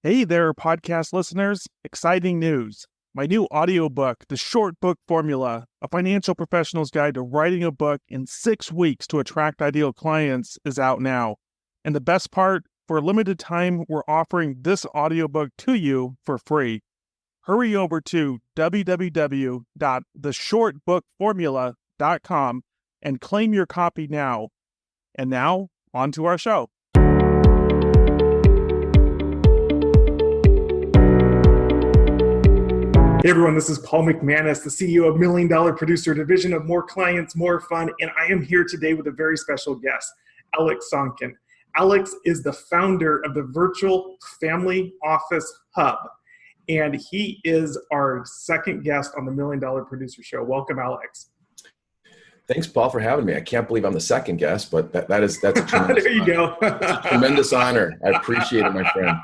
Hey there, podcast listeners. Exciting news. My new audiobook, The Short Book Formula, A Financial Professional's Guide to Writing a Book in 6 Weeks to Attract Ideal Clients, is out now. And the best part, for a limited time, we're offering this audiobook to you for free. Hurry over to www.theshortbookformula.com and claim your copy now. And now, on to our show. Hey everyone, this is Paul McManus, the CEO of $1 Million Producer Division of More Clients, More Fun, and I am here today with a very special guest, Alex Sonkin. Alex is the founder of the Virtual Family Office Hub, and he is our second guest on the $1 Million Producer Show. Welcome, Alex. Thanks, Paul, for having me. I can't believe I'm the second guest, but that's a tremendous there you honor. go. It's a tremendous honor. I appreciate it, my friend.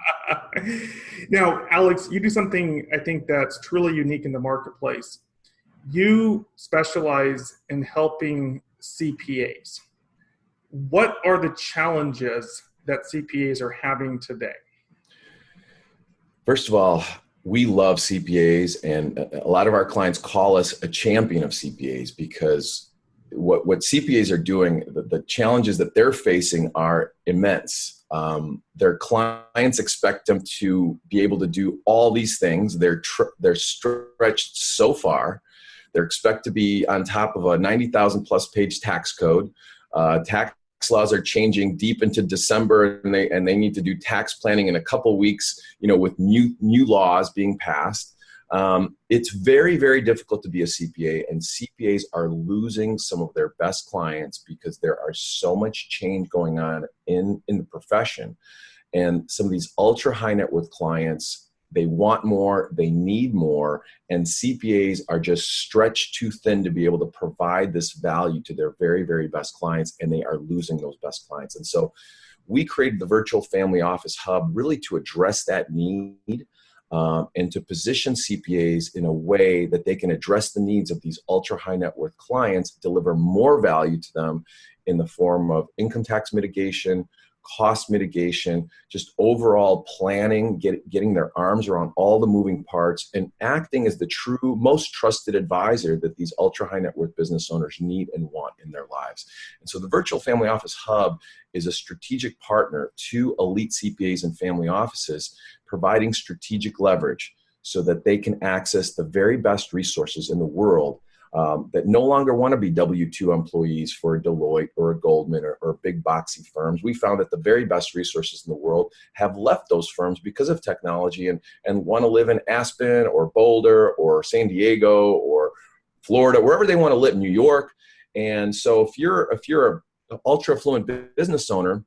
Now, Alex, you do something I think that's truly unique in the marketplace. You specialize in helping CPAs. What are the challenges that CPAs are having today? First of all, we love CPAs, and a lot of our clients call us a champion of CPAs because what CPAs are doing, the challenges that they're facing are immense. Their clients expect them to be able to do all these things. They're stretched so far. They're expected to be on top of a 90,000 plus page tax code. Tax laws are changing deep into December, and they need to do tax planning in a couple weeks, with new laws being passed. It's very, very difficult to be a CPA, and CPAs are losing some of their best clients because there are so much change going on in the profession. And some of these ultra high net worth clients, they want more, they need more, and CPAs are just stretched too thin to be able to provide this value to their very, very best clients, and they are losing those best clients. And so we created the Virtual Family Office Hub really to address that need. And to position CPAs in a way that they can address the needs of these ultra high net worth clients, deliver more value to them in the form of income tax mitigation, cost mitigation, just overall planning, getting their arms around all the moving parts, and acting as the true, most trusted advisor that these ultra high net worth business owners need and want in their lives. And so the Virtual Family Office Hub is a strategic partner to elite CPAs and family offices, providing strategic leverage so that they can access the very best resources in the world that no longer want to be W-2 employees for a Deloitte or a Goldman or big boxy firms. We found that the very best resources in the world have left those firms because of technology and want to live in Aspen or Boulder or San Diego or Florida, wherever they want to live, New York. And so if you're an ultra affluent business owner,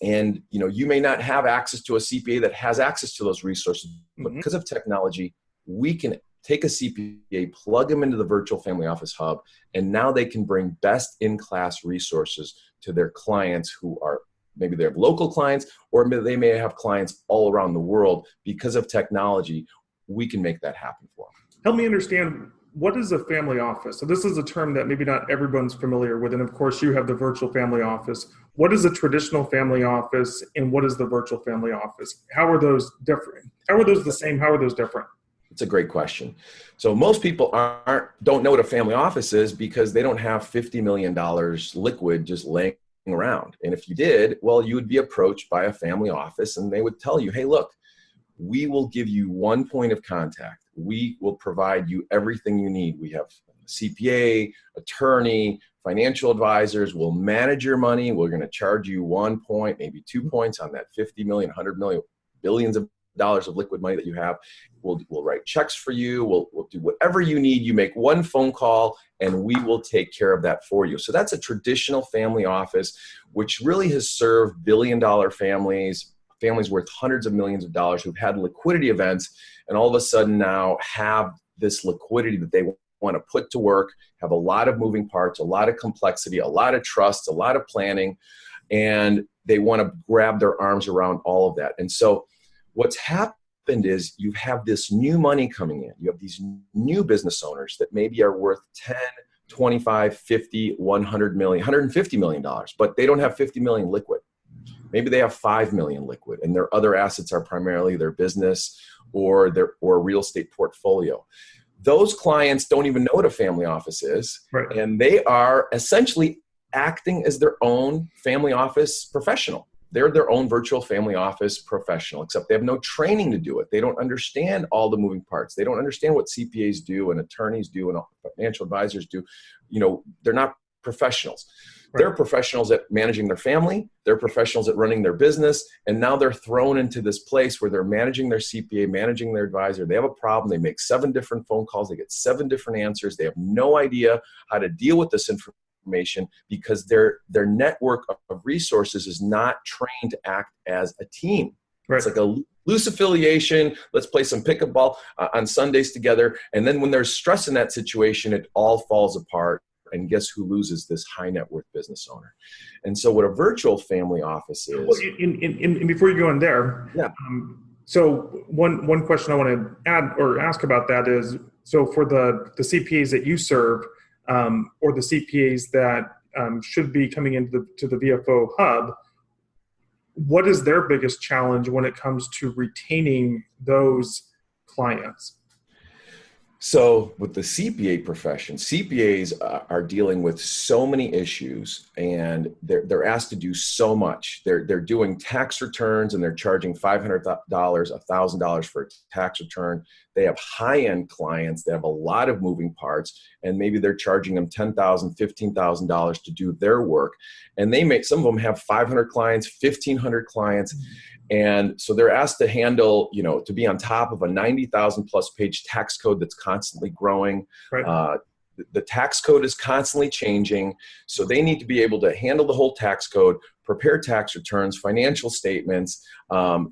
and you may not have access to a CPA that has access to those resources, but because of technology, we can take a CPA, plug them into the Virtual Family Office Hub, and now they can bring best-in-class resources to their clients who are maybe they have local clients, or they may have clients all around the world. Because of technology, we can make that happen for them. Help me understand, what is a family office? So this is a term that maybe not everyone's familiar with, and of course you have the Virtual Family Office. What is a traditional family office, and what is the Virtual Family Office? How are those different? How are those the same? How are those different? It's a great question. So most people don't know what a family office is because they don't have $50 million liquid just laying around. And if you did, well, you would be approached by a family office and they would tell you, hey, look, we will give you one point of contact. We will provide you everything you need. We have CPA, attorney, financial advisors. We'll manage your money. We're going to charge you 1 point, maybe 2 points on that 50 million, 100 million, billions of dollars of liquid money that you have. We'll write checks for you. We'll do whatever you need. You make one phone call and we will take care of that for you. So that's a traditional family office, which really has served billion-dollar families worth hundreds of millions of dollars who've had liquidity events and all of a sudden now have this liquidity that they want to put to work, have a lot of moving parts, a lot of complexity, a lot of trust, a lot of planning, and they want to grab their arms around all of that. And so what's happened is you have this new money coming in. You have these new business owners that maybe are worth 10, 25, 50, 100 million, $150 million, but they don't have 50 million liquid. Maybe they have 5 million liquid and their other assets are primarily their business or their real estate portfolio. Those clients don't even know what a family office is. Right. And they are essentially acting as their own family office professional. They're their own virtual family office professional, except they have no training to do it. They don't understand all the moving parts. They don't understand what CPAs do and attorneys do and financial advisors do. They're not professionals. Right. They're professionals at managing their family. They're professionals at running their business. And now they're thrown into this place where they're managing their CPA, managing their advisor. They have a problem. They make 7 different phone calls. They get 7 different answers. They have no idea how to deal with this information because their network of resources is not trained to act as a team. Right. It's like a loose affiliation. Let's play some pickup ball on Sundays together. And then when there's stress in that situation, it all falls apart. And guess who loses? This high net worth business owner. And so what a virtual family office is. Well, and before you go in there, yeah. So one question I want to add or ask about that is, so for the CPAs that you serve, or the CPAs that should be coming into the VFO hub, what is their biggest challenge when it comes to retaining those clients? So with the CPA profession, CPAs are dealing with so many issues and they're asked to do so much. They're doing tax returns and they're charging $500, $1,000 for a tax return. They have high-end clients that have a lot of moving parts and maybe they're charging them $10,000, $15,000 to do their work. And some of them have 500 clients, 1,500 clients. And so they're asked to handle, to be on top of a 90,000 plus page tax code that's constantly growing. Right. The tax code is constantly changing. So they need to be able to handle the whole tax code, prepare tax returns, financial statements,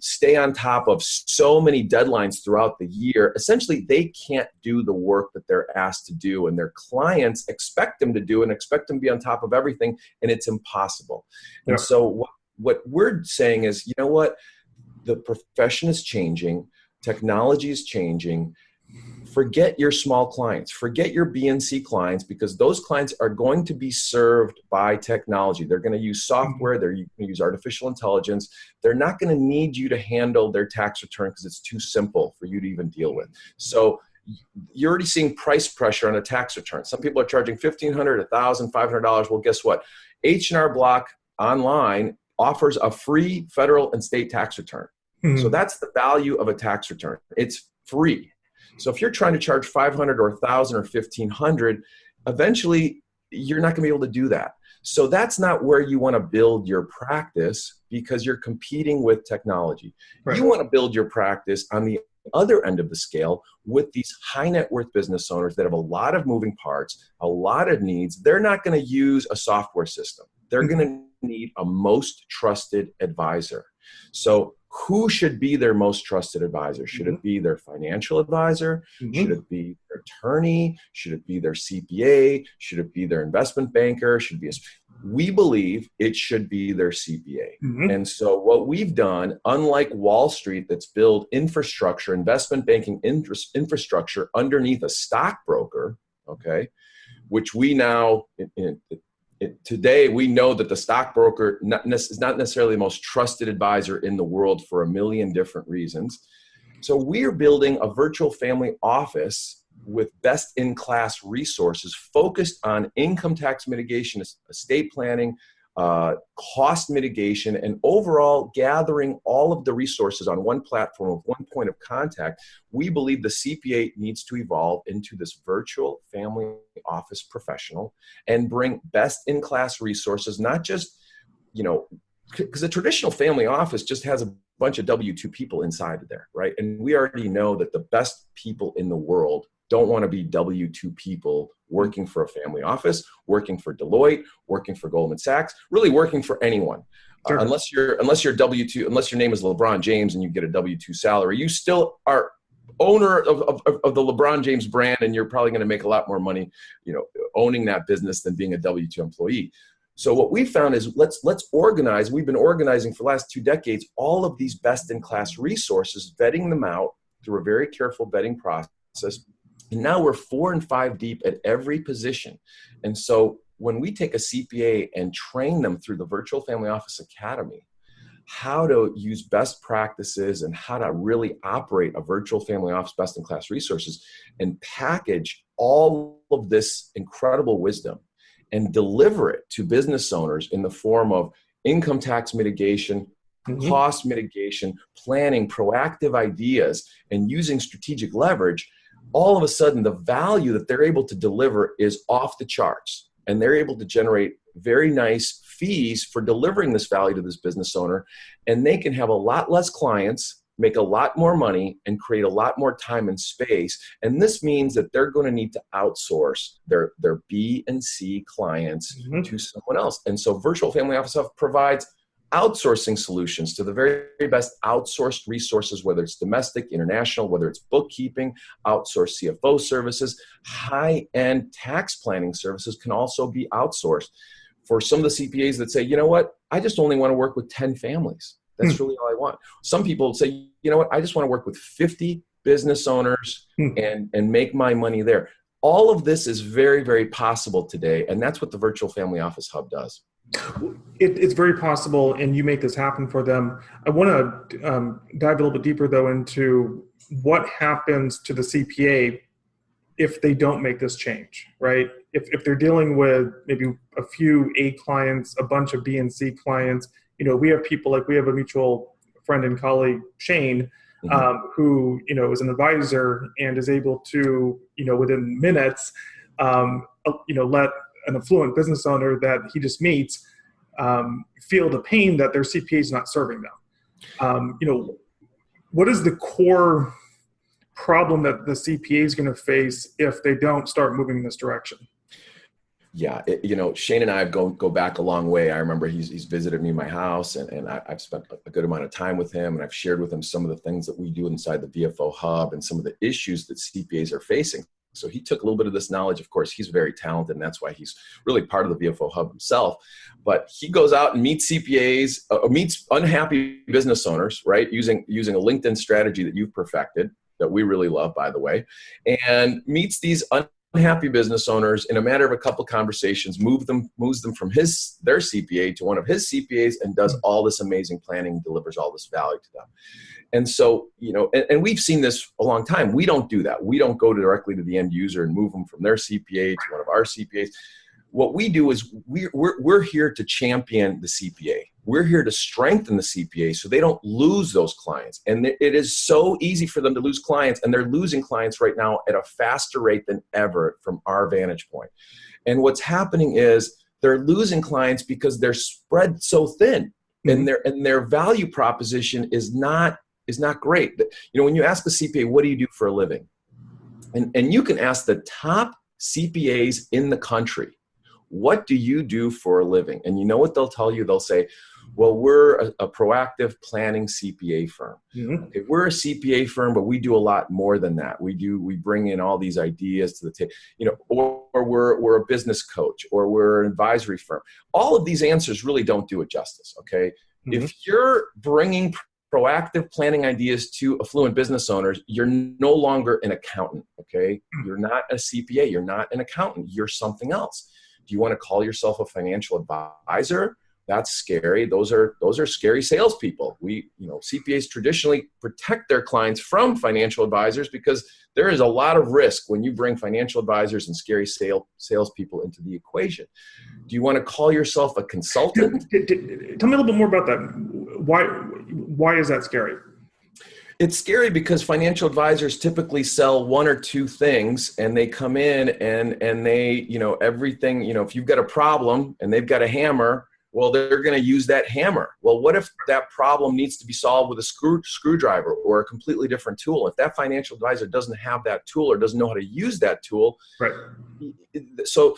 stay on top of so many deadlines throughout the year. Essentially, they can't do the work that they're asked to do, and their clients expect them to do and expect them to be on top of everything, and it's impossible. Yeah. And so what we're saying is, the profession is changing, technology is changing. Forget your small clients, forget your BNC clients, because those clients are going to be served by technology. They're going to use software, they're going to use artificial intelligence. They're not going to need you to handle their tax return because it's too simple for you to even deal with. So you're already seeing price pressure on a tax return. Some people are charging $1,500, $1,000, $500. Well, guess what? H&R Block online offers a free federal and state tax return. Mm-hmm. So that's the value of a tax return. It's free. So if you're trying to charge $500 or $1,000 or $1,500, eventually you're not going to be able to do that. So that's not where you want to build your practice because you're competing with technology. Right. You want to build your practice on the other end of the scale with these high net worth business owners that have a lot of moving parts, a lot of needs. They're not going to use a software system. They're going to need a most trusted advisor. So who should be their most trusted advisor? Should it be their financial advisor? Should it be their attorney? Should it be their CPA? Should it be their investment banker? We believe it should be their CPA. And so what we've done, unlike Wall Street that's built infrastructure, investment banking infrastructure underneath a stockbroker, okay, which we now, today, we know that the stockbroker is not necessarily the most trusted advisor in the world for a million different reasons. So we're building a virtual family office with best-in-class resources focused on income tax mitigation, estate planning, cost mitigation, and overall gathering all of the resources on one platform with one point of contact. We believe the CPA needs to evolve into this virtual family office professional and bring best-in-class resources, not just, because a traditional family office just has a bunch of W-2 people inside of there, right? And we already know that the best people in the world don't want to be W-2 people working for a family office, working for Deloitte, working for Goldman Sachs, really working for anyone. Sure. Unless you're W-2, unless your name is LeBron James and you get a W-2 salary, you still are owner of the LeBron James brand, and you're probably going to make a lot more money, owning that business than being a W-2 employee. So what we found is let's organize. We've been organizing for the last 2 decades all of these best-in-class resources, vetting them out through a very careful vetting process. And now we're 4 and 5 deep at every position. And so when we take a CPA and train them through the Virtual Family Office Academy, how to use best practices and how to really operate a virtual family office best-in-class resources and package all of this incredible wisdom and deliver it to business owners in the form of income tax mitigation, cost mitigation, planning, proactive ideas, and using strategic leverage. All of a sudden, the value that they're able to deliver is off the charts, and they're able to generate very nice fees for delivering this value to this business owner, and they can have a lot less clients, make a lot more money, and create a lot more time and space. And this means that they're going to need to outsource their B and C clients to someone else. And so Virtual Family Office Hub provides outsourcing solutions to the very best outsourced resources, whether it's domestic, international, whether it's bookkeeping, outsourced CFO services, high-end tax planning services can also be outsourced. For some of the CPAs that say, you know what, I just only want to work with 10 families. That's really all I want. Some people say, you know what, I just want to work with 50 business owners and make my money there. All of this is very, very possible today, and that's what the Virtual Family Office Hub does. It's very possible, and you make this happen for them. I want to dive a little bit deeper, though, into what happens to the CPA if they don't make this change, right? If they're dealing with maybe a few A clients, a bunch of B and C clients, we have people like, we have a mutual friend and colleague, Shane, who, is an advisor and is able to, within minutes, let an affluent business owner that he just meets feel the pain that their CPA is not serving them. What is the core problem that the CPA is going to face if they don't start moving in this direction? Yeah, Shane and I go back a long way. I remember he's visited me in my house, and I've spent a good amount of time with him, and I've shared with him some of the things that we do inside the VFO Hub and some of the issues that CPAs are facing. So he took a little bit of this knowledge. Of course, he's very talented, and that's why he's really part of the VFO Hub himself. But he goes out and meets CPAs, meets unhappy business owners, right, using a LinkedIn strategy that you've perfected, that we really love, by the way, and meets these unhappy business owners in a matter of a couple conversations, moves them from their CPA to one of his CPAs, and does all this amazing planning, delivers all this value to them. And so, and we've seen this a long time. We don't do that. We don't go directly to the end user and move them from their CPA to one of our CPAs. What we do is we're here to champion the CPA. We're here to strengthen the CPA so they don't lose those clients. And it is so easy for them to lose clients, and they're losing clients right now at a faster rate than ever from our vantage point. And what's happening is they're losing clients because they're spread so thin, and their value proposition is not great. When you ask the CPA, what do you do for a living? And you can ask the top CPAs in the country, what do you do for a living? And you know what they'll tell you? They'll say, well, we're a proactive planning CPA firm. Okay, we're a CPA firm, but we do a lot more than that. We bring in all these ideas to the table, or we're a business coach, or we're an advisory firm. All of these answers really don't do it justice. Okay. If you're bringing proactive planning ideas to affluent business owners, you're no longer an accountant. Okay. You're not a CPA. You're not an accountant. You're something else. Do you want to call yourself a financial advisor? That's scary. Those are scary salespeople. CPAs traditionally protect their clients from financial advisors because there is a lot of risk when you bring financial advisors and scary salespeople into the equation. Do you want to call yourself a consultant? Tell me a little bit more about that. Why is that scary? It's scary because financial advisors typically sell one or two things, and they come in and they, everything, if you've got a problem and they've got a hammer, well, they're going to use that hammer. Well, what if that problem needs to be solved with a screwdriver or a completely different tool? If that financial advisor doesn't have that tool or doesn't know how to use that tool, right? So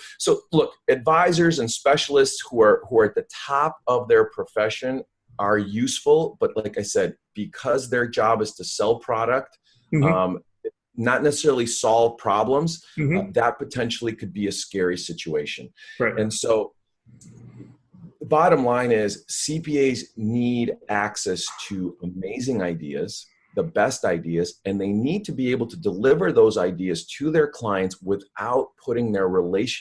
look, advisors and specialists who are at the top of their profession are useful, but like I said, because their job is to sell product, not necessarily solve problems, that potentially could be a scary situation. Right. And so the bottom line is CPAs need access to amazing ideas, the best ideas, and they need to be able to deliver those ideas to their clients without putting their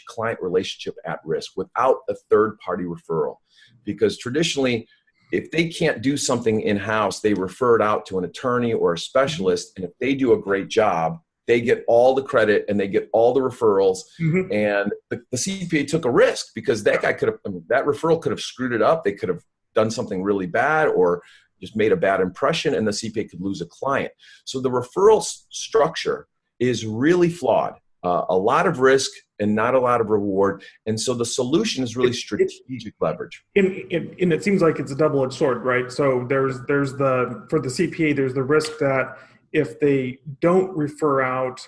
client relationship at risk, without a third-party referral. Because traditionally, If they can't do something in-house, they refer it out to an attorney or a specialist. And if they do a great job, they get all the credit and they get all the referrals. Mm-hmm. And the CPA took a risk because that guy could have, that referral could have screwed it up. They could have done something really bad or just made a bad impression, and the CPA could lose a client. So the referral structure is really flawed. A lot of risk and not a lot of reward. And so the solution is really strategic leverage. And it seems like it's a double-edged sword, right? So there's for the CPA, there's the risk that if they don't refer out,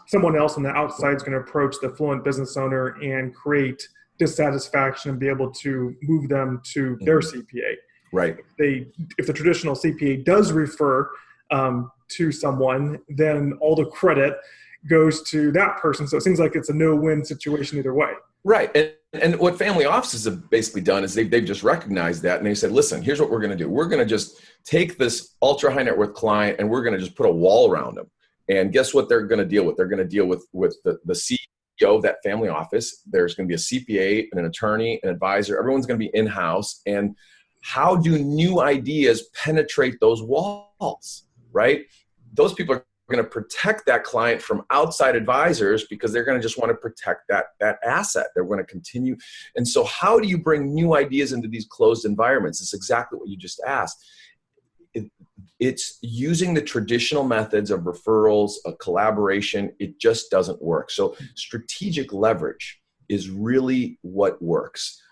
someone else on the outside is going to approach the fluent business owner and create dissatisfaction and be able to move them to their CPA. Right. If the traditional CPA does refer to someone, then all the credit goes to that person. So it seems like it's a no-win situation either way. Right. And what family offices have basically done is they've just recognized that, and they said, listen, here's what we're going to do. We're going to just take this ultra high net worth client and we're going to just put a wall around them. And guess what they're going to deal with? They're going to deal with the CEO of that family office. There's going to be a CPA, an attorney, an advisor. Everyone's going to be in-house. And how do new ideas penetrate those walls, right? Those people are going to protect that client from outside advisors because they're going to just want to protect that asset. They're going to continue. And so how do you bring new ideas into these closed environments? It's exactly what you just asked. It's using the traditional methods of referrals, a collaboration. It just doesn't work. So strategic leverage is really what works.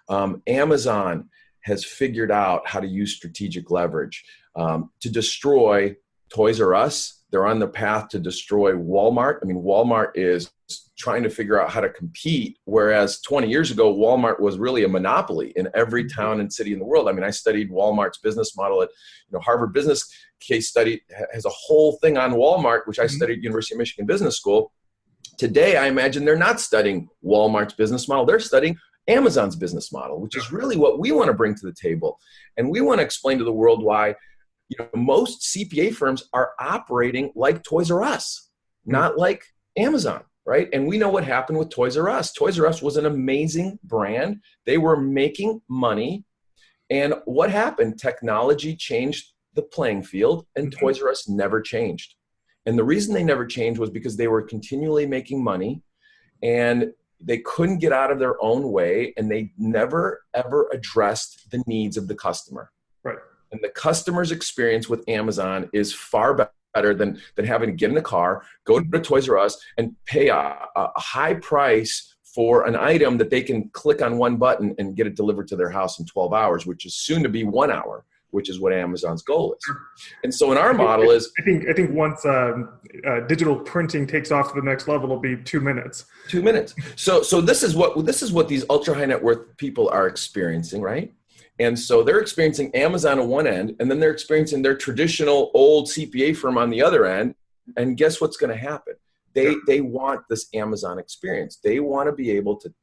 Amazon has figured out how to use strategic leverage to destroy Toys R Us. They're on the path to destroy Walmart. I mean, Walmart is trying to figure out how to compete, whereas 20 years ago, Walmart was really a monopoly in every town and city in the world. I mean, I studied Walmart's business model at Harvard Business Case Study has a whole thing on Walmart, which I studied at University of Michigan Business School. Today, I imagine they're not studying Walmart's business model. They're studying Amazon's business model, which is really what we want to bring to the table. And we want to explain to the world why most CPA firms are operating like Toys R Us, not like Amazon, right? And we know what happened with Toys R Us. Toys R Us was an amazing brand. They were making money. And what happened? Technology changed the playing field, and Toys R Us never changed. And the reason they never changed was because they were continually making money, and they couldn't get out of their own way, and they never, ever addressed the needs of the customer. Right. And the customer's experience with Amazon is far better than having to get in a car, go to Toys R Us, and pay a high price for an item that they can click on one button and get it delivered to their house in 12 hours, which is soon to be 1 hour, which is what Amazon's goal is. And so in our model is... I think once digital printing takes off to the next level, it'll be 2 minutes. 2 minutes. So this is what these ultra high net worth people are experiencing, right? And so they're experiencing Amazon on one end, and then they're experiencing their traditional old CPA firm on the other end. And guess what's going to happen? They want this Amazon experience. They want to be able to,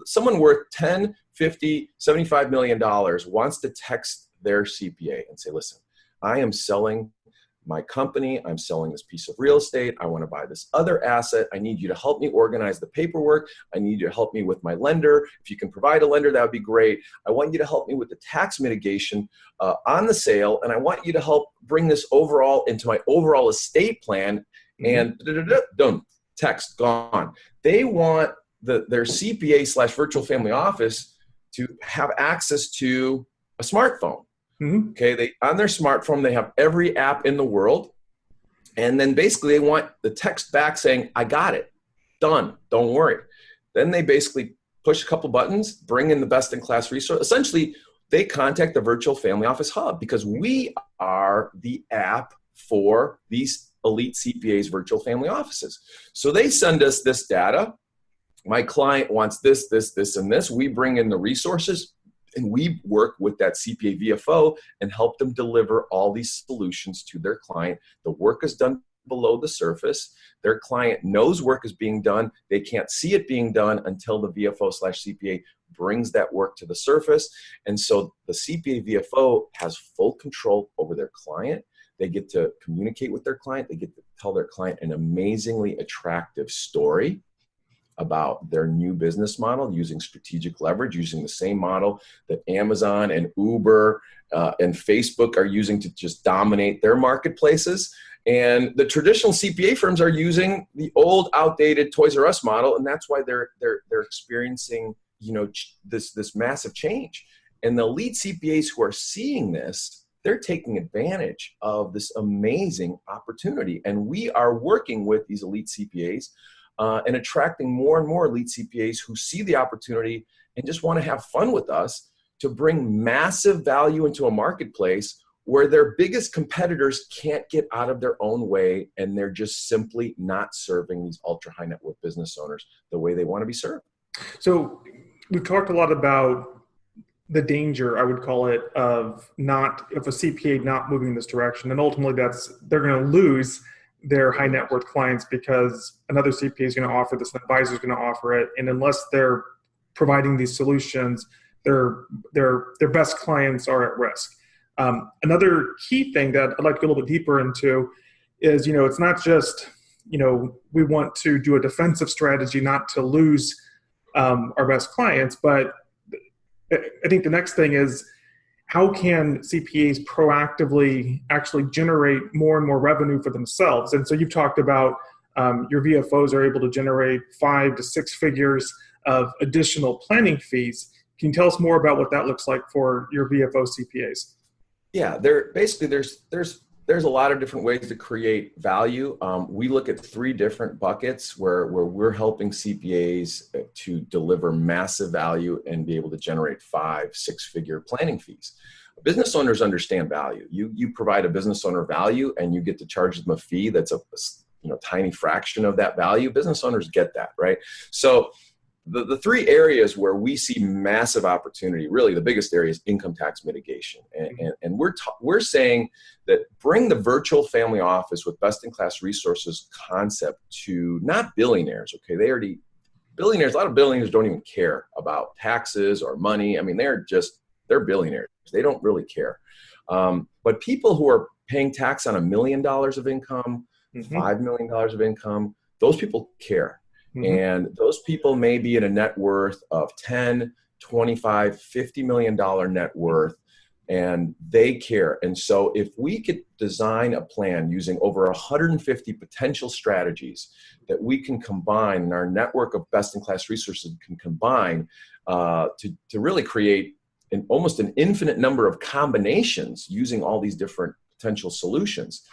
someone worth 10, 50, $75 million wants to text their CPA and say, listen, I am selling my company. I'm selling this piece of real estate. I want to buy this other asset. I need you to help me organize the paperwork. I need you to help me with my lender. If you can provide a lender, that would be great. I want you to help me with the tax mitigation on the sale. And I want you to help bring this overall into my overall estate plan. And done, text, gone. They want their CPA / virtual family office to have access to a smartphone. Okay, on their smartphone, they have every app in the world. And then basically they want the text back saying, I got it, done, don't worry. Then they basically push a couple buttons, bring in the best in class resource. Essentially, they contact the virtual family office hub because we are the app for these elite CPAs virtual family offices. So they send us this data. My client wants this, and this. We bring in the resources, and we work with that CPA VFO and help them deliver all these solutions to their client. The work is done below the surface. Their client knows work is being done. They can't see it being done until the VFO / CPA brings that work to the surface. And so the CPA VFO has full control over their client. They get to communicate with their client. They get to tell their client an amazingly attractive story. about their new business model using strategic leverage, using the same model that Amazon and Uber and Facebook are using to just dominate their marketplaces. And the traditional CPA firms are using the old, outdated Toys R Us model, and that's why they're experiencing, this massive change. And the elite CPAs who are seeing this, they're taking advantage of this amazing opportunity. And we are working with these elite CPAs and attracting more and more elite CPAs who see the opportunity and just want to have fun with us to bring massive value into a marketplace where their biggest competitors can't get out of their own way, and they're just simply not serving these ultra high net worth business owners the way they want to be served. So we've talked a lot about the danger, I would call it, of a CPA not moving in this direction. And ultimately they're going to lose their high net worth clients because another CPA is going to offer this, an advisor is going to offer it. And unless they're providing these solutions, their best clients are at risk. Another key thing that I'd like to go a little bit deeper into is, it's not just, we want to do a defensive strategy not to lose our best clients, but I think the next thing is, how can CPAs proactively actually generate more and more revenue for themselves? And so you've talked about your VFOs are able to generate 5 to 6 figures of additional planning fees. Can you tell us more about what that looks like for your VFO CPAs? Yeah, there's a lot of different ways to create value. We look at 3 different buckets where we're helping CPAs to deliver massive value and be able to generate 5, 6-figure planning fees. Business owners understand value. You provide a business owner value and you get to charge them a fee that's a tiny fraction of that value. Business owners get that, right? So the 3 areas where we see massive opportunity, really the biggest area is income tax mitigation. And we're saying that bring the virtual family office with best-in-class resources concept to not billionaires, okay? A lot of billionaires don't even care about taxes or money. I mean, they're billionaires. They don't really care. But people who are paying tax on $1 million of income, $5 million of income, those people care. And those people may be in a net worth of 10, 25, $50 million net worth, and they care. And so if we could design a plan using over 150 potential strategies that we can combine, and our network of best-in-class resources can combine to really create almost an infinite number of combinations using all these different potential solutions,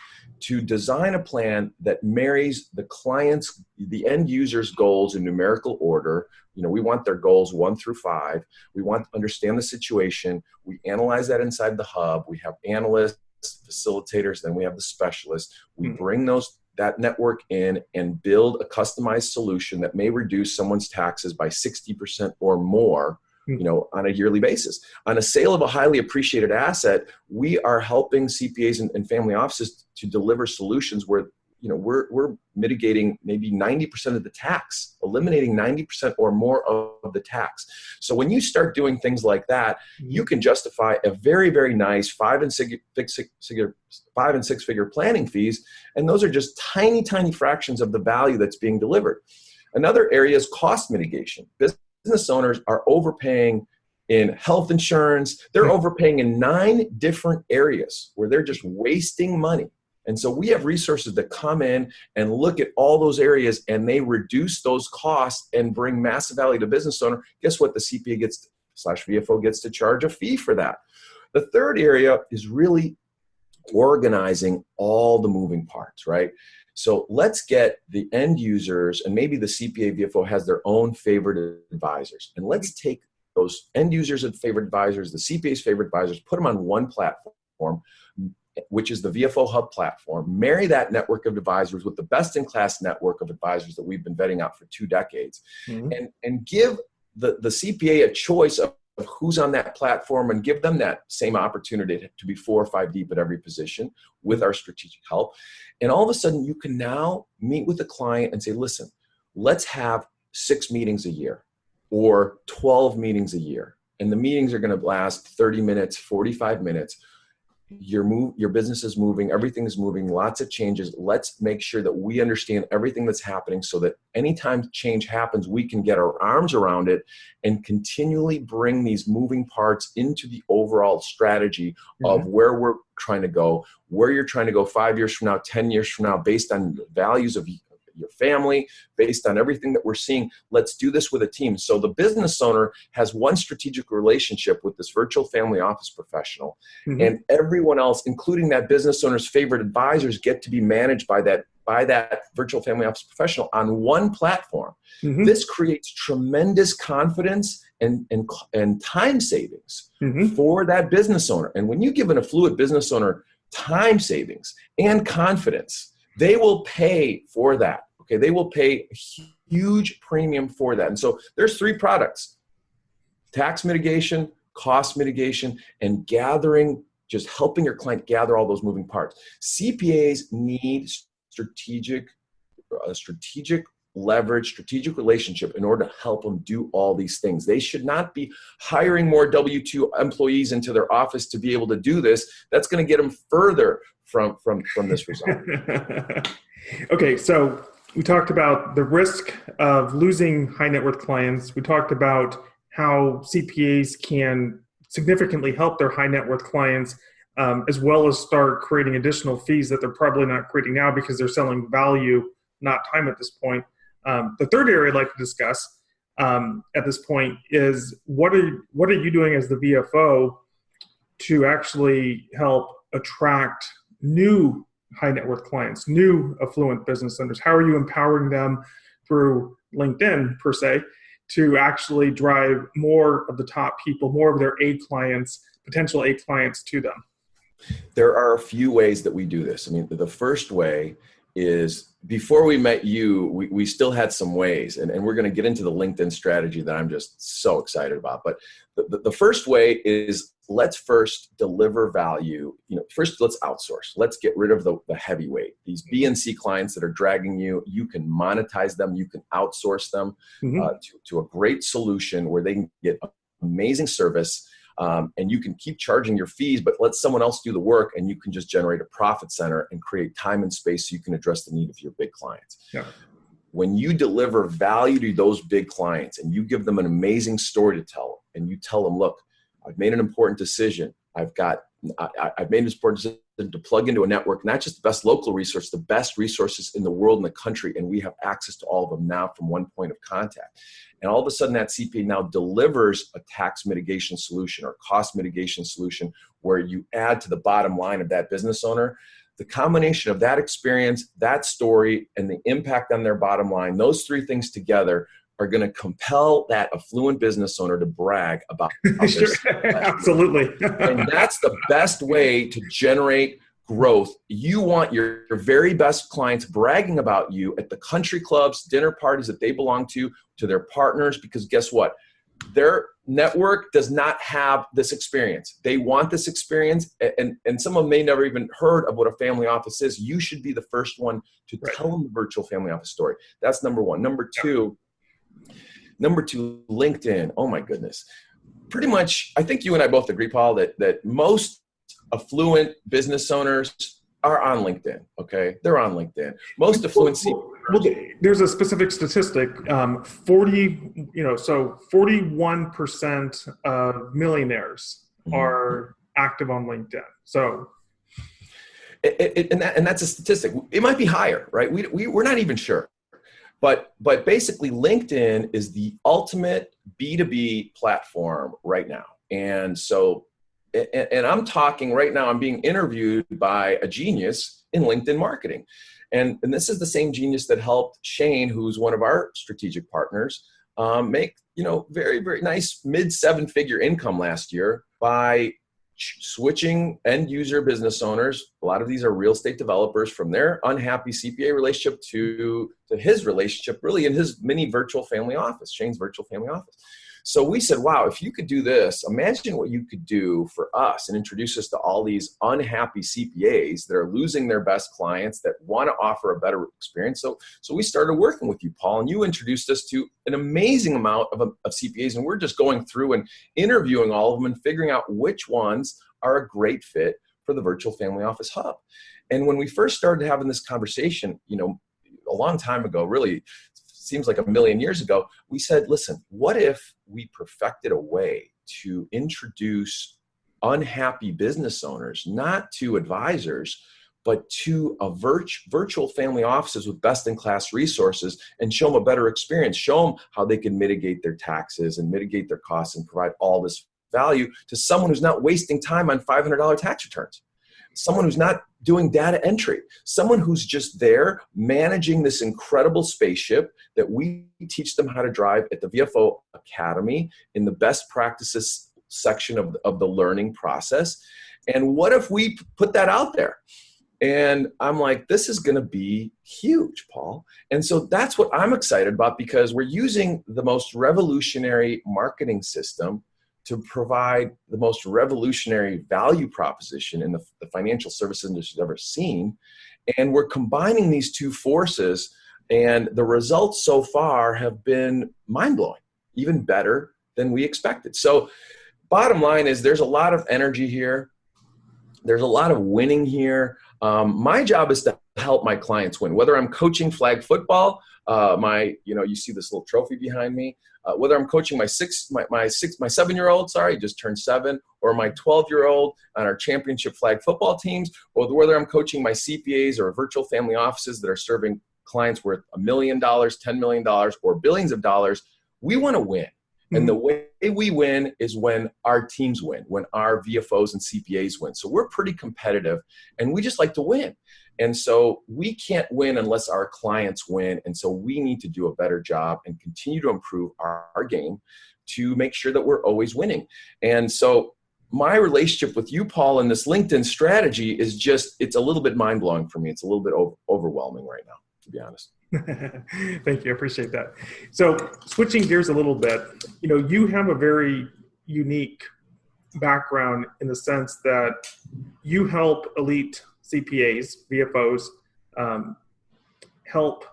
to design a plan that marries the end user's goals in numerical order. We want their goals 1 through 5. We want to understand the situation. We analyze that inside the hub. We have analysts, facilitators, then we have the specialists. We bring that network in and build a customized solution that may reduce someone's taxes by 60% or more, on a yearly basis. On a sale of a highly appreciated asset, we are helping CPAs and family offices to deliver solutions where, we're mitigating maybe 90% of the tax, eliminating 90% or more of the tax. So when you start doing things like that, you can justify a very, very nice 5 and 6-figure planning fees. And those are just tiny, tiny fractions of the value that's being delivered. Another area is cost mitigation. Business owners are overpaying in health insurance. They're overpaying in 9 different areas where they're just wasting money. And so we have resources that come in and look at all those areas, and they reduce those costs and bring massive value to business owner. Guess what? The CPA /VFO gets to charge a fee for that. The third area is really organizing all the moving parts, right? So let's get the end users, and maybe the CPA VFO has their own favorite advisors. And let's take those end users and favorite advisors, the CPA's favorite advisors, put them on one platform, which is the VFO Hub platform, marry that network of advisors with the best-in-class network of advisors that we've been vetting out for 2 decades, and give the CPA a choice of who's on that platform, and give them that same opportunity to be 4 or 5 deep at every position with our strategic help. And all of a sudden, you can now meet with the client and say, listen, let's have 6 meetings a year or 12 meetings a year. And the meetings are going to last 30 minutes, 45 minutes. your business is moving, everything is moving, lots of changes. Let's make sure that we understand everything that's happening so that anytime change happens, we can get our arms around it and continually bring these moving parts into the overall strategy of where we're trying to go, where you're trying to go 5 years from now, 10 years from now, based on the values of your family, based on everything that we're seeing. Let's do this with a team. So the business owner has one strategic relationship with this virtual family office professional, and everyone else, including that business owner's favorite advisors, get to be managed by that virtual family office professional on one platform. This creates tremendous confidence and time savings for that business owner. And when you give an affluent business owner time savings and confidence, they will pay for that. Okay, they will pay a huge premium for that. And so there's 3 products: tax mitigation, cost mitigation, and just helping your client gather all those moving parts. CPAs need strategic leverage, strategic relationship in order to help them do all these things. They should not be hiring more W-2 employees into their office to be able to do this. That's going to get them further from this result. Okay, so we talked about the risk of losing high net worth clients. We talked about how CPAs can significantly help their high net worth clients, as well as start creating additional fees that they're probably not creating now because they're selling value, not time at this point. The third area I'd like to discuss at this point is what are you doing as the VFO to actually help attract new high net worth clients, new affluent business owners? How are you empowering them through LinkedIn per se to actually drive more of the top people, more of their potential A clients to them? There are a few ways that we do this. I mean, the first way is, before we met you, we still had some ways, and we're going to get into the LinkedIn strategy that I'm just so excited about. But the first way is, let's first deliver value. First let's outsource. Let's get rid of the heavyweight. These B and C clients that are dragging you, you can monetize them. You can outsource them to a great solution where they can get amazing service. And you can keep charging your fees, but let someone else do the work, and you can just generate a profit center and create time and space so you can address the need of your big clients. Yeah. When you deliver value to those big clients and you give them an amazing story to tell, and you tell them, look, I've made an important decision. I've made this important decision to plug into a network, not just the best local resource, the best resources in the world and the country, and we have access to all of them now from one point of contact. And all of a sudden that CPA now delivers a tax mitigation solution or cost mitigation solution where you add to the bottom line of that business owner. The combination of that experience, that story, and the impact on their bottom line, those 3 things together are going to compel that affluent business owner to brag about sure. Absolutely. And that's the best way to generate growth. You want your very best clients bragging about you at the country clubs, dinner parties that they belong to their partners, because guess what? Their network does not have this experience. They want this experience, and some of them may never even heard of what a family office is. You should be the first one to tell them the virtual family office story. That's number 1. Number two, LinkedIn. Oh my goodness. Pretty much, I think you and I both agree, Paul, that most affluent business owners are on LinkedIn. Okay. They're on LinkedIn. Most affluent well, there's a specific statistic, 41% of millionaires are active on LinkedIn. So, and that's a statistic. It might be higher, right? We're not even sure. But basically, LinkedIn is the ultimate B2B platform right now. And so, and I'm talking right now, I'm being interviewed by a genius in LinkedIn marketing. And this is the same genius that helped Shane, who's one of our strategic partners, make, very, very nice mid-7-figure income last year by switching end user business owners. A lot of these are real estate developers, from their unhappy CPA relationship to his relationship really in his mini virtual family office, Shane's virtual family office. So we said, wow, if you could do this, imagine what you could do for us and introduce us to all these unhappy CPAs that are losing their best clients, that want to offer a better experience. So we started working with you, Paul, and you introduced us to an amazing amount of CPAs. And we're just going through and interviewing all of them and figuring out which ones are a great fit for the Virtual Family Office Hub. And when we first started having this conversation, a long time ago, really seems like a million years ago, we said, listen, what if we perfected a way to introduce unhappy business owners, not to advisors, but to a virtual family offices with best-in-class resources, and show them a better experience, show them how they can mitigate their taxes and mitigate their costs and provide all this value to someone who's not wasting time on $500 tax returns, someone who's not doing data entry, someone who's just there managing this incredible spaceship that we teach them how to drive at the VFO Academy in the best practices section of the learning process. And what if we put that out there? And I'm like, this is going to be huge, Paul. And so that's what I'm excited about, because we're using the most revolutionary marketing system to provide the most revolutionary value proposition in the financial services industry I've ever seen. And we're combining these two forces, and the results so far have been mind-blowing, even better than we expected. So bottom line is, there's a lot of energy here. There's a lot of winning here. My job is to help my clients win, whether I'm coaching flag football, you see this little trophy behind me, whether I'm coaching my 7-year-old, sorry, just turned 7, or my 12-year-old on our championship flag football teams, or whether I'm coaching my CPAs or virtual family offices that are serving clients worth $1 million, $10 million, or billions of dollars, we want to win. And the way we win is when our teams win, when our VFOs and CPAs win. So we're pretty competitive, and we just like to win. And so we can't win unless our clients win. And so we need to do a better job and continue to improve our game to make sure that we're always winning. And so my relationship with you, Paul, and this LinkedIn strategy is just, it's a little bit mind-blowing for me. It's a little bit overwhelming right now, to be honest. Thank you. I appreciate that. So switching gears a little bit, you have a very unique background in the sense that you help elite CPAs, VFOs, help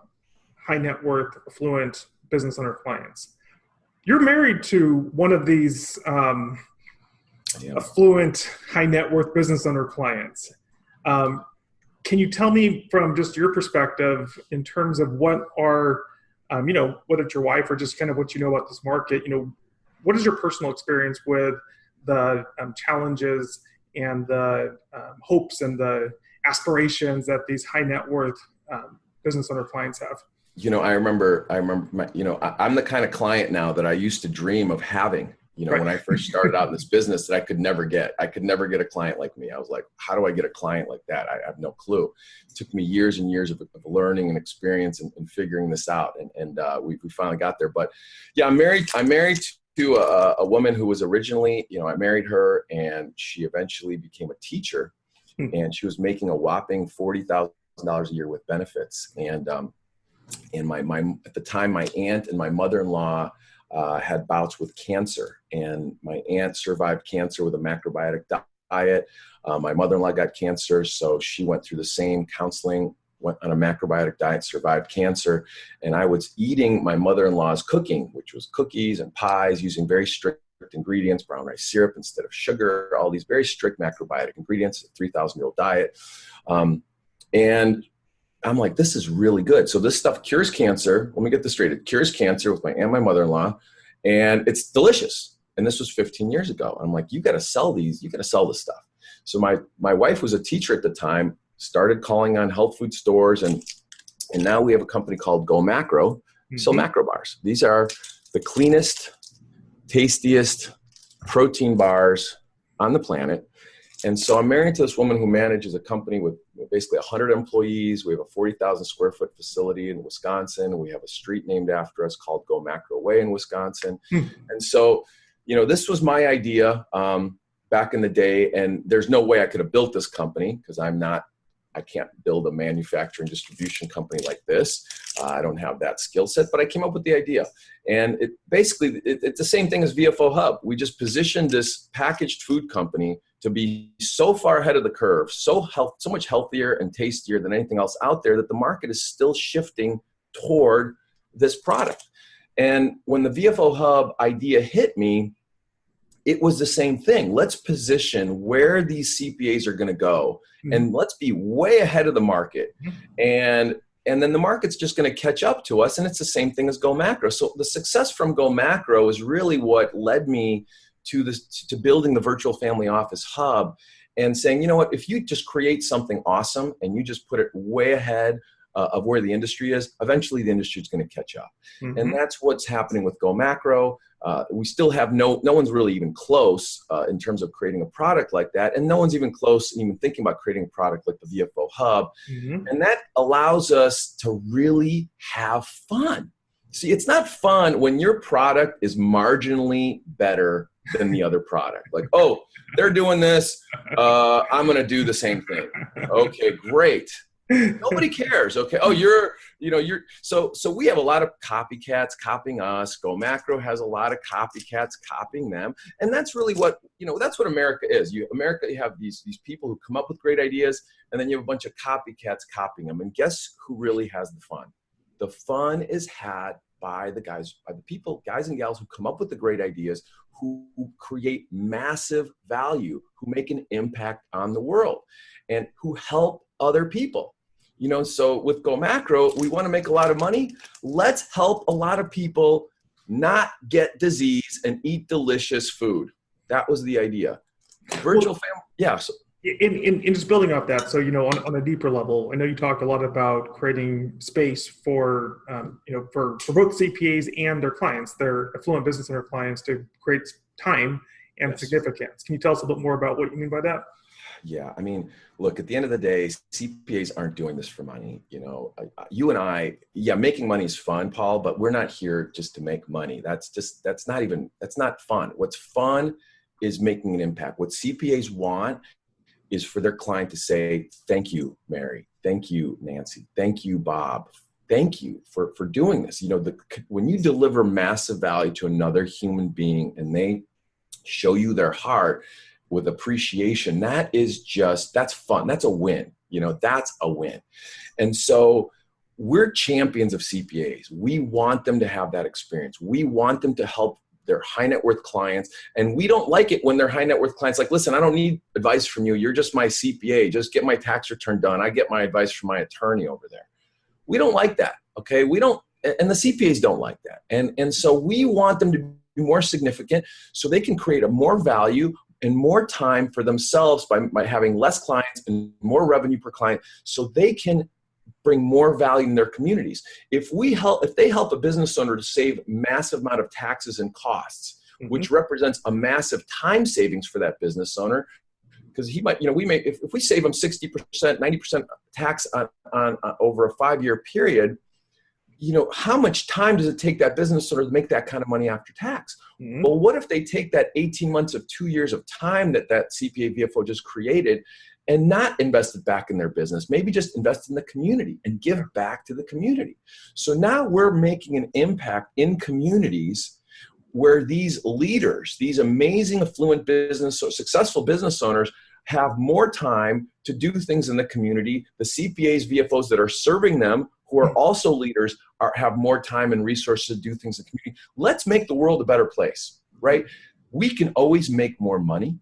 high net worth, affluent business owner clients. You're married to one of these affluent, high net worth business owner clients. Can you tell me from just your perspective in terms of what are, whether it's your wife or just kind of what you know about this market, what is your personal experience with the challenges and the hopes and the aspirations that these high net worth business owner clients have? I remember, I'm the kind of client now that I used to dream of having. Right. When I first started out in this business, that I could never get a client like me. I was like, how do I get a client like that? I have no clue. It took me years and years of learning and experience and figuring this out. And we finally got there. But yeah, I'm married to a woman who was originally, I married her, and she eventually became a teacher, and she was making a whopping $40,000 a year with benefits. And my at the time, my aunt and my mother-in-law had bouts with cancer, and my aunt survived cancer with a macrobiotic diet. My mother-in-law got cancer, so she went through the same counseling, went on a macrobiotic diet, survived cancer. And I was eating my mother-in-law's cooking, which was cookies and pies using very strict ingredients, brown rice syrup instead of sugar, all these very strict macrobiotic ingredients, a 3,000-year-old diet. And I'm like, this is really good. So this stuff cures cancer. Let me get this straight. It cures cancer with my aunt and my mother-in-law, and it's delicious. And this was 15 years ago. I'm like, you got to sell these. You got to sell this stuff. So my wife was a teacher at the time, started calling on health food stores, and now we have a company called Go Macro. We sell macro bars. These are the cleanest, tastiest protein bars on the planet. And so I'm married to this woman who manages a company with basically 100 employees. We have a 40,000 square foot facility in Wisconsin. We have a street named after us called Go Macro Way in Wisconsin. And so, this was my idea back in the day, and there's no way I could have built this company because I can't build a manufacturing distribution company like this. I don't have that skill set, but I came up with the idea. And it's the same thing as VFO Hub. We just positioned this packaged food company to be so far ahead of the curve, so much healthier and tastier than anything else out there, that the market is still shifting toward this product. And when the VFO Hub idea hit me, it was the same thing. Let's position where these CPAs are going to go, and let's be way ahead of the market. And then the market's just going to catch up to us. And it's the same thing as Go Macro. So the success from Go Macro is really what led me to building the virtual family office hub and saying, you know what, if you just create something awesome and you just put it way ahead of where the industry is, eventually the industry is going to catch up. And that's what's happening with Go Macro. We still have no one's really even close in terms of creating a product like that. And no one's even close in even thinking about creating a product like the VFO Hub. And that allows us to really have fun. See, it's not fun when your product is marginally better than the other product. Like, oh, they're doing this. I'm going to do the same thing. Okay, great. Nobody cares. Okay. Oh, so we have a lot of copycats copying us. Go Macro has a lot of copycats copying them. And that's really what, that's what America is. You have these people who come up with great ideas, and then you have a bunch of copycats copying them. And guess who really has the fun? The fun is had by the people, guys and gals who come up with the great ideas, who create massive value, who make an impact on the world, and who help other people. So with Go Macro, we want to make a lot of money. Let's help a lot of people not get disease and eat delicious food. That was the idea. Virtual family. Yeah. So, in just building off that, so on a deeper level, I know you talked a lot about creating space for for both CPAs and their clients, their affluent business owner clients, to create time and significance. Can you tell us a bit more about what you mean by that? Yeah. I mean, look, at the end of the day, CPAs aren't doing this for money. You and I, making money is fun, Paul, but we're not here just to make money. That's not fun. What's fun is making an impact. What CPAs want is for their client to say, thank you, Mary. Thank you, Nancy. Thank you, Bob. Thank you for doing this. When you deliver massive value to another human being and they show you their heart with appreciation, that's fun. That's a win. That's a win. And so we're champions of CPAs. We want them to have that experience. We want them to help their high net worth clients. And we don't like it when their high net worth clients like, listen, I don't need advice from you. You're just my CPA. Just get my tax return done. I get my advice from my attorney over there. We don't like that. Okay. We don't, and the CPAs don't like that. And so we want them to be more significant so they can create more value and more time for themselves by having less clients and more revenue per client, so they can bring more value in their communities. If they help a business owner to save massive amount of taxes and costs, which represents a massive time savings for that business owner, because he might, if we save them 60%, 90% tax on over a 5-year period, how much time does it take that business owner to make that kind of money after tax? Well, what if they take that 18 months of 2 years of time that CPA VFO just created and not invest it back in their business? Maybe just invest in the community and give back to the community. So now we're making an impact in communities where these leaders, these amazing affluent business or successful business owners, have more time to do things in the community. The CPAs, VFOs that are serving them, who are also leaders, have more time and resources to do things in the community. Let's make the world a better place, right? We can always make more money,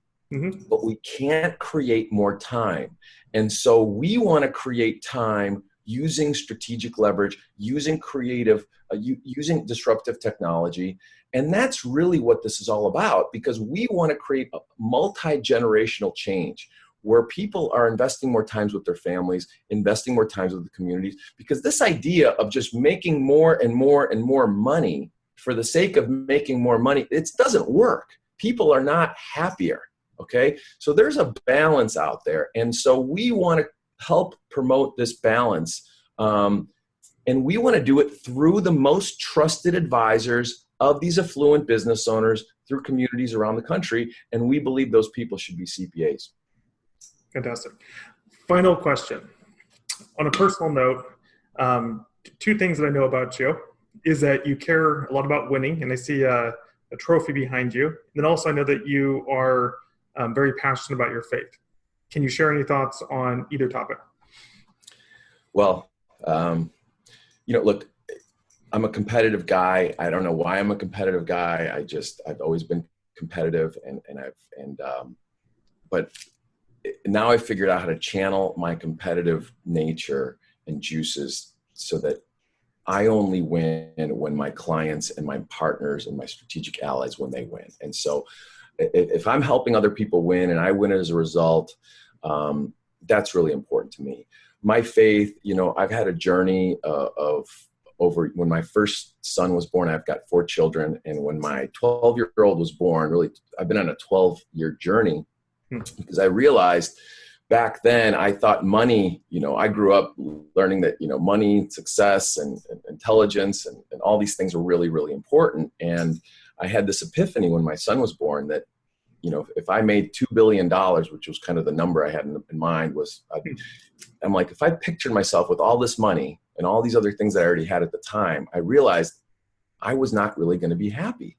but we can't create more time. And so we want to create time using strategic leverage, using creative, using disruptive technology. And that's really what this is all about, because we want to create a multi-generational change where people are investing more times with their families, investing more times with the communities, because this idea of just making more and more and more money for the sake of making more money, it doesn't work. People are not happier, okay? So there's a balance out there. And so we want to help promote this balance. And we want to do it through the most trusted advisors of these affluent business owners through communities around the country. And we believe those people should be CPAs. Fantastic. Final question. On a personal note, 2 things that I know about you is that you care a lot about winning, and I see a trophy behind you. And then also I know that you are very passionate about your faith. Can you share any thoughts on either topic? Well, look, I'm a competitive guy. I don't know why I'm a competitive guy. I've always been competitive but now I figured out how to channel my competitive nature and juices so that I only win when my clients and my partners and my strategic allies, when they win. And so if I'm helping other people win and I win as a result, that's really important to me. My faith, I've had a journey of over when my first son was born, I've got 4 children. And when my 12-year-old was born, really, I've been on a 12-year journey because I realized back then I thought money, I grew up learning that, money, success, and intelligence and all these things were really, really important. And I had this epiphany when my son was born that, if I made $2 billion, which was kind of the number I had in mind, I'm like, if I pictured myself with all this money and all these other things that I already had at the time, I realized I was not really going to be happy.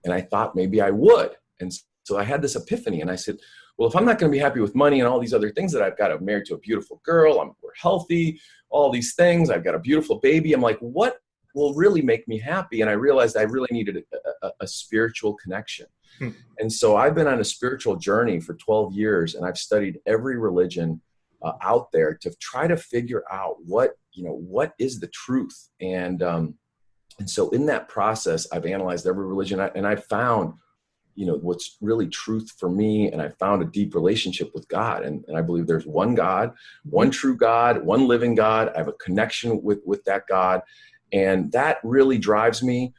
And I thought maybe I would. And so I had this epiphany and I said, well, if I'm not going to be happy with money and all these other things that I've got, I'm married to a beautiful girl, we're healthy, all these things, I've got a beautiful baby. I'm like, what will really make me happy? And I realized I really needed a spiritual connection. And so I've been on a spiritual journey for 12 years and I've studied every religion out there to try to figure out what is the truth. And so in that process, I've analyzed every religion and I found what's really truth for me. And I found a deep relationship with God. And I believe there's one God, one true God, one living God. I have a connection with that God. And that really drives me.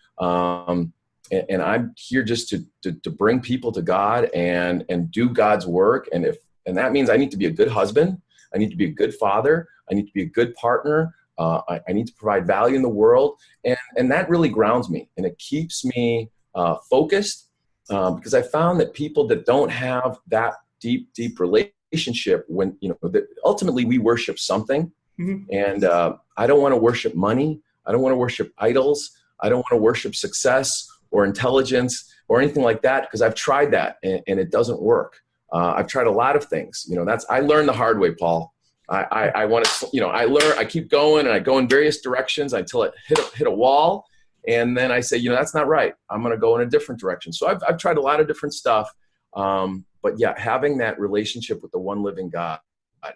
And I'm here just to bring people to God and do God's work. And that means I need to be a good husband. I need to be a good father. I need to be a good partner. I need to provide value in the world. And that really grounds me. And it keeps me focused. Because I found that people that don't have that deep relationship, when that ultimately we worship something, and I don't want to worship money, I don't want to worship idols, I don't want to worship success or intelligence or anything like that, because I've tried that and it doesn't work. I've tried a lot of things. I learned the hard way, Paul. I want to, I keep going and I go in various directions until it hit a wall. And then I say, that's not right. I'm going to go in a different direction. So I've tried a lot of different stuff. But yeah, having that relationship with the one living God,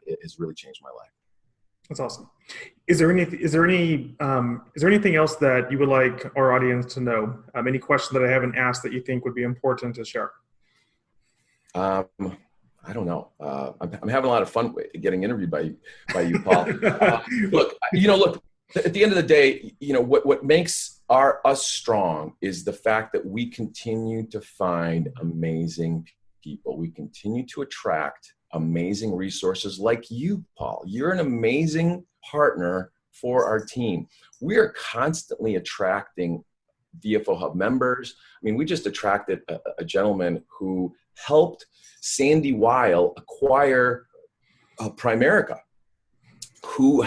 it has really changed my life. That's awesome. Is there anything else that you would like our audience to know? Any question that I haven't asked that you think would be important to share? I don't know. I'm having a lot of fun getting interviewed by you, Paul. Look, at the end of the day, what makes us strong is the fact that we continue to find amazing people. We continue to attract amazing resources like you, Paul. You're an amazing partner for our team. We are constantly attracting VFO Hub members. I mean, we just attracted a gentleman who helped Sandy Weil acquire Primerica, who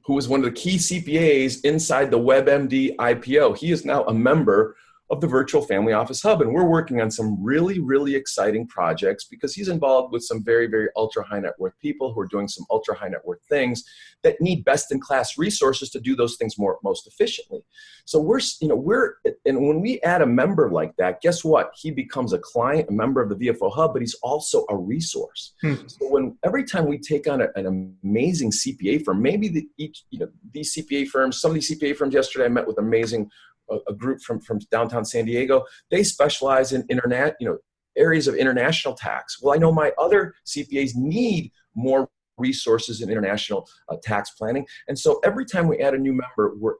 was one of the key CPAs inside the WebMD IPO. He is now a member of the Virtual Family Office Hub. And we're working on some really, really exciting projects because he's involved with some very, very ultra high net worth people who are doing some ultra high net worth things that need best in class resources to do those things most efficiently. So and when we add a member like that, guess what? He becomes a client, a member of the VFO Hub, but he's also a resource. So every time we take on an amazing CPA firm, maybe these CPA firms, some of these CPA firms yesterday, I met with a group from downtown San Diego. They specialize in areas of international tax. Well, I know my other CPAs need more resources in international tax planning. And so every time we add a new member, we're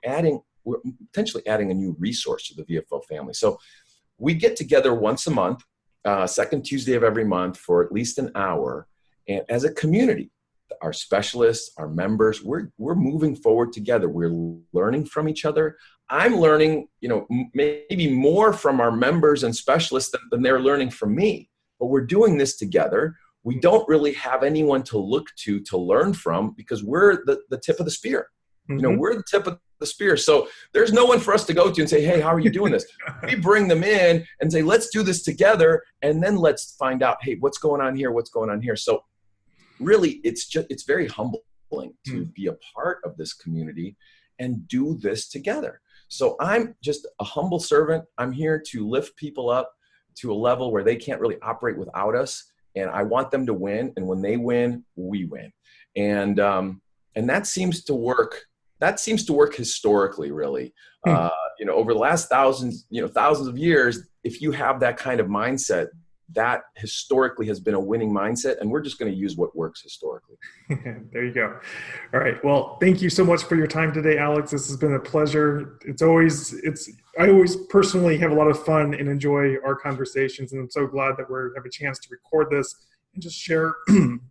potentially adding a new resource to the VFO family. So we get together once a month, second Tuesday of every month for at least an hour. And as a community, our specialists, our members, we're moving forward together. We're learning from each other. I'm learning, maybe more from our members and specialists than they're learning from me. But we're doing this together. We don't really have anyone to look to learn from because we're the tip of the spear. We're the tip of the spear. So there's no one for us to go to and say, hey, how are you doing this? We bring them in and say, let's do this together. And then let's find out, hey, what's going on here? What's going on here? So really, it's very humbling to be a part of this community and do this together. So I'm just a humble servant. I'm here to lift people up, to a level where they can't really operate without us. And I want them to win. And when they win, we win. And that seems to work. That seems to work historically, really. Over the last thousands of years, if you have that kind of mindset, that historically has been a winning mindset, and we're just going to use what works historically. There you go. All right. Well, thank you so much for your time today, Alex. This has been a pleasure. I always personally have a lot of fun and enjoy our conversations, and I'm so glad that we have a chance to record this and just share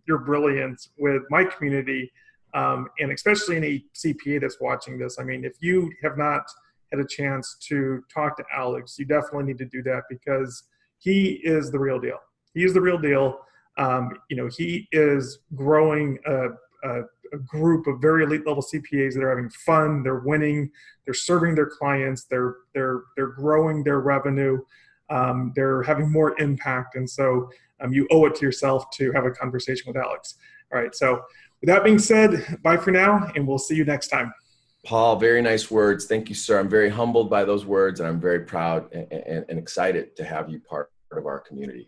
your brilliance with my community, and especially any CPA that's watching this. I mean, if you have not had a chance to talk to Alex, you definitely need to do that, because he is the real deal. He is the real deal. He is growing a group of very elite level CPAs that are having fun. They're winning. They're serving their clients. They're growing their revenue. They're having more impact. And so you owe it to yourself to have a conversation with Alex. All right. So with that being said, bye for now, and we'll see you next time. Paul, very nice words. Thank you, sir. I'm very humbled by those words, and I'm very proud and excited to have you part of our community.